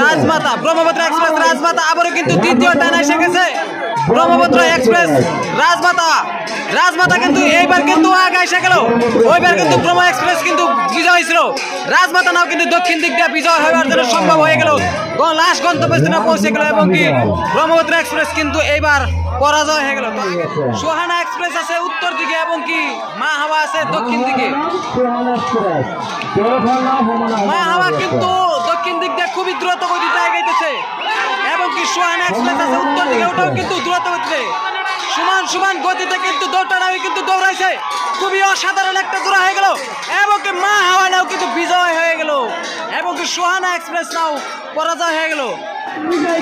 রাজমাতা Brahmaputra express রাজমাতা আবারও কিন্তু দ্বিতীয় টানা এসে গেছে। ব্রহ্মপুত্র এক্সপ্রেস রাজমাতা কিন্তু এইবার কিন্তু আগে এসে গেল। ওইবার কিন্তু ব্রহ্ম এক্সপ্রেস কিন্তু বিজয় হয়েছিল, রাজমাতা নাও কিন্তু দক্ষিণ দিক দিয়ে বিজয় হওয়ার জন্য সম্ভব হয়ে গেল, লাস্ট গন্তব্যস্থানে পৌঁছে গেল এবং কি ব্রহ্মপুত্র এক্সপ্রেস কিন্তু এইবার পরাজয় হয়ে গেল। সোহানা এক্সপ্রেস আছে উত্তর দিকে এবং কি মা হাওয়া আছে দক্ষিণ দিকে। মা হাওয়া কিন্তু দক্ষিণ দিক দিয়ে খুবই দ্রুত গতিতে এগিয়েছে এবং কি সোহানা এক্সপ্রেস আছে উত্তর দিকে, ওটাও কিন্তু দ্রুত গতিতে সমান গতিতে কিন্তু দৌড়টাও কিন্তু দৌড়াইছে। খুবই অসাধারণ একটা জোড়া হয়ে গেল এবং কি মা হাওয়া নাও কিন্তু বিজয় হয়ে গেল এবং কি সোহানা এক্সপ্রেস নাও পরাজয় হয়ে গেল।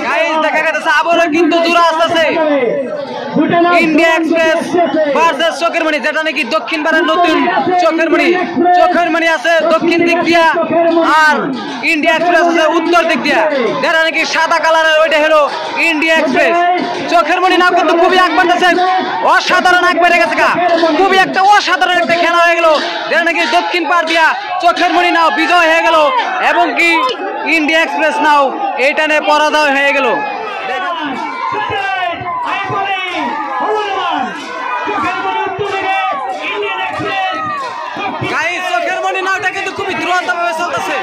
গাইস দেখা গেছে আবারও কিন্তু জোড়া আসতেছে ইন্ডিয়া এক্সপ্রেস ভার্সেস চোখের মণি, যেটা নাকি দক্ষিণ পাড়ার নতুন চোখের মণি আছে দক্ষিণ দিক দিয়া আর ইন্ডিয়া এক্সপ্রেস আছে উত্তর দিক দিয়া, যেটা নাকি সাদা কালারের ওইটা হলো ইন্ডিয়া এক্সপ্রেস। চোখের মণি নাও কিন্তু খুবই আগ বাড়তেছে, অসাধারণ আগ বেড়ে গেছে, খুবই একটা অসাধারণ একটা খেলা হয়ে গেল, যেটা নাকি দক্ষিণ পাড় দিয়া চোখের মণি নাও বিজয় হয়ে গেল এবং কি ইন্ডিয়া এক্সপ্রেস নাও এইটা নিয়ে পরাজয় হয়ে গেল। গাইস চোখের মণি নাওটা কিন্তু খুবই দ্রুতভাবে চলতেছে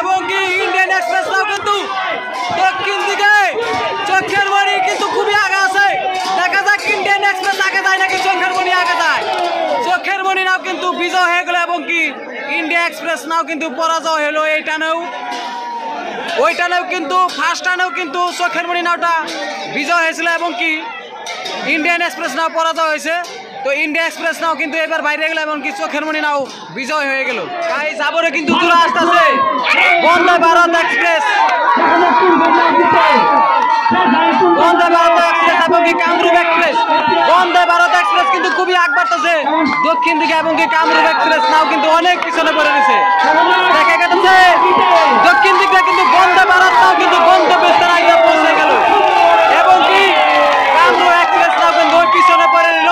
এবং কি ইন্ডিয়ান এক্সপ্রেস নাও কিন্তু দক্ষিণ দিকে, চোখের মণি কিন্তু খুবই আগে আছে। দেখা যাক ইন্ডিয়ান এক্সপ্রেস আগে যায় নাকি চোখের মণি আগে যায়। চোখের মণি নাও কিন্তু বিজয় হয়ে গেল এবং কি ইন্ডিয়া এক্সপ্রেস নাও কিন্তু পরাজয় হলো। এইটানেও ওইটানেও কিন্তু ফার্স্ট টানেও কিন্তু চোখের মণি নাওটা বিজয় হয়েছিল এবং কি ইন্ডিয়ান এক্সপ্রেস নাও পরাজয় হয়েছে। তো ইন্ডিয়া এক্সপ্রেস নাও কিন্তু এবার বাইরে গেল এবং কি চোখের মণি নাও বিজয় হয়ে গেল। গাইস আবারও কিন্তু দূরে আসতেছে বন্দে ভারত এক্সপ্রেস এবং কি কামরূপ এক্সপ্রেস। বন্দে ভারত এক্সপ্রেস কিন্তু খুবই আগ বাড়তেছে দক্ষিণ দিকে এবং কি কামরূপ এক্সপ্রেস নাও কিন্তু অনেক পিছনে পড়ে গেছে। দেখা গেছে দক্ষিণ দিকে কিন্তু বন্দে ভারত নাও কিন্তু গন্তব্যস্থানে আগে পৌঁছে গেল এবং কি কামরূপ এক্সপ্রেস নাও কিন্তু ওই পিছনে পড়ে নিল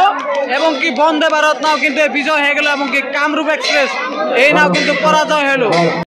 এবং কি বন্দে ভারত নাও কিন্তু বিজয় হয়ে গেল এবং কি কামরূপ এক্সপ্রেস এই নাও কিন্তু পরাজয় হলো।